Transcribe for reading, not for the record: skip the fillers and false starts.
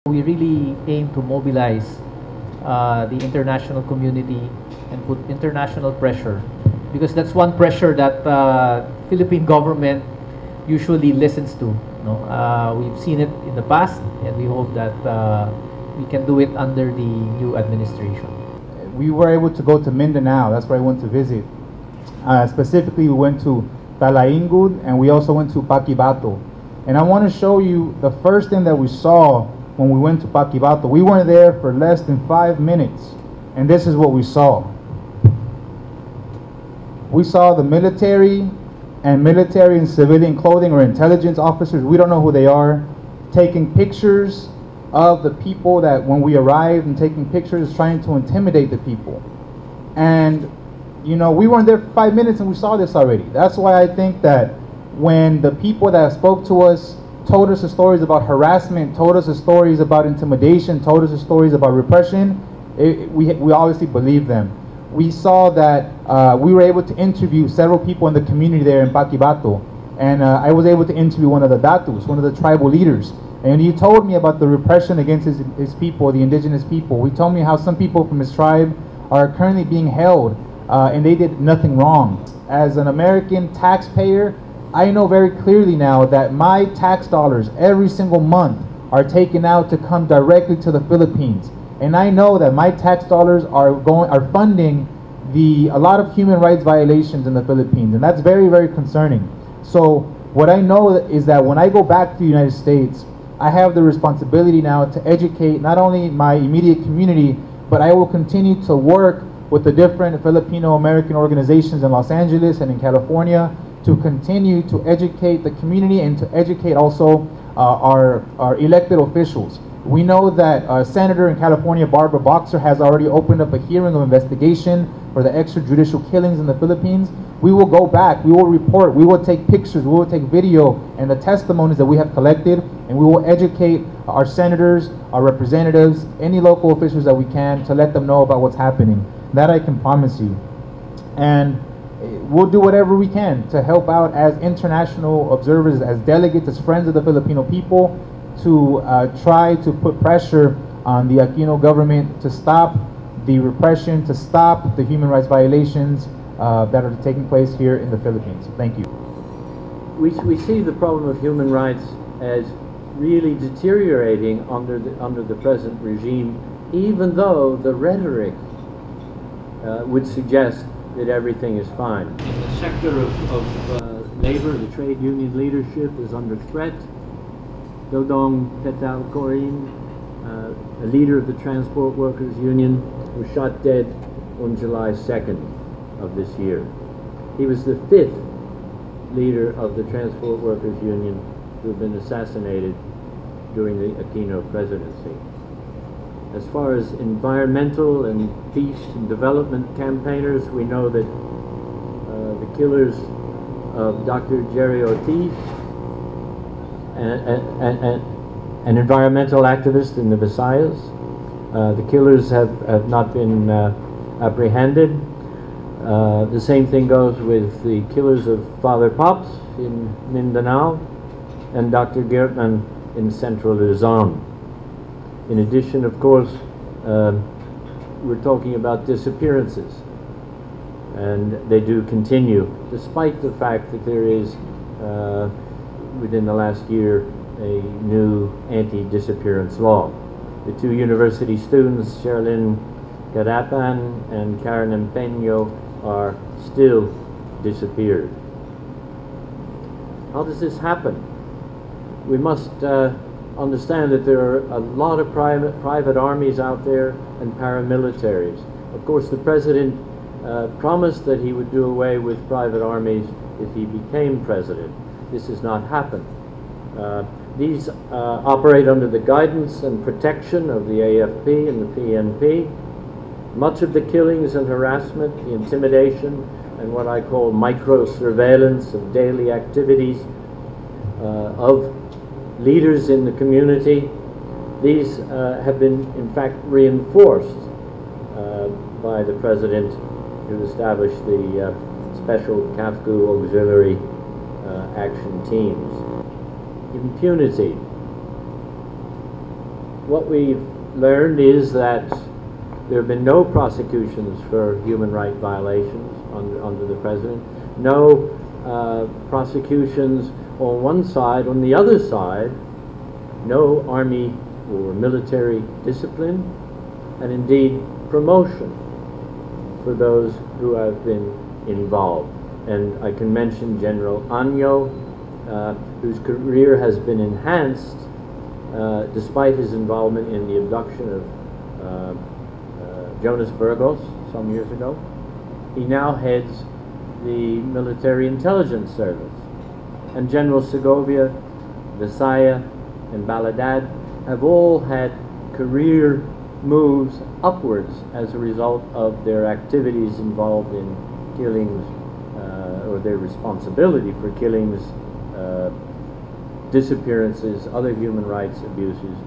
We really aim to mobilize the international community and put international pressure, because that's one pressure that Philippine government usually listens to. No? We've seen it in the past, and we hope that we can do it under the new administration. We were able to go to Mindanao. That's where I went to visit. Specifically, we went to Talaingud, and we also went to Paquibato. And I want to show you the first thing that we saw when we went to Paquibato. We weren't there for less than 5 minutes, and this is what we saw. We saw the military and civilian clothing, or intelligence officers, we don't know who they are, taking pictures of the people that when we arrived, and taking pictures trying to intimidate the people. And you know, we weren't there for 5 minutes and we saw this already. That's why I think that when the people that spoke to us told us the stories about harassment, told us the stories about intimidation, told us the stories about repression, we obviously believed them. We saw that we were able to interview several people in the community there in Paquibato, and I was able to interview one of the datus, one of the tribal leaders, and he told me about the repression against his people, the indigenous people. He told me how some people from his tribe are currently being held and they did nothing wrong. As an American taxpayer, I know very clearly now that my tax dollars every single month are taken out to come directly to the Philippines. And I know that my tax dollars are funding a lot of human rights violations in the Philippines, and that's very, very concerning. So what I know is that when I go back to the United States, I have the responsibility now to educate not only my immediate community, but I will continue to work with the different Filipino-American organizations in Los Angeles and in California to continue to educate the community and to educate also our elected officials. We know that Senator in California, Barbara Boxer, has already opened up a hearing of investigation for the extrajudicial killings in the Philippines. We will go back, we will report, we will take pictures, we will take video and the testimonies that we have collected, and we will educate our senators, our representatives, any local officials that we can, to let them know about what's happening. That I can promise you. And we'll do whatever we can to help out as international observers, as delegates, as friends of the Filipino people, to try to put pressure on the Aquino government to stop the repression, to stop the human rights violations that are taking place here in the Philippines. Thank you. We see the problem of human rights as really deteriorating under the present regime, even though the rhetoric would suggest that everything is fine. In the sector of labor, the trade union leadership is under threat. Dodong Petal Corin, a leader of the Transport Workers Union, was shot dead on July 2nd of this year. He was the 5th leader of the Transport Workers Union to have been assassinated during the Aquino presidency. As far as environmental and peace and development campaigners, we know that the killers of Dr. Jerry Ortiz, an environmental activist in the Visayas, the killers have not been apprehended. The same thing goes with the killers of Father Pops in Mindanao and Dr. Gertman in central Luzon. In addition, of course, we're talking about disappearances, and they do continue, despite the fact that there is, within the last year, a new anti-disappearance law. The 2 university students, Sherilyn Carapan and Karen Empeño, are still disappeared. How does this happen? We must understand that there are a lot of private armies out there and paramilitaries. Of course, the president promised that he would do away with private armies if he became president. This has not happened. These operate under the guidance and protection of the AFP and the PNP. Much of the killings and harassment, the intimidation, and what I call micro-surveillance of daily activities of leaders in the community, these have been in fact reinforced by the president who established the special CAFCU auxiliary action teams. Impunity. what we've learned is that there have been no prosecutions for human rights violations under the president, no prosecutions on one side. On the other side, no army or military discipline, and indeed promotion for those who have been involved. And I can mention General Agno, whose career has been enhanced despite his involvement in the abduction of Jonas Burgos some years ago. He now heads the military intelligence service. And General Segovia, Visaya, and Baladad have all had career moves upwards as a result of their activities involved in killings, or their responsibility for killings, disappearances, other human rights abuses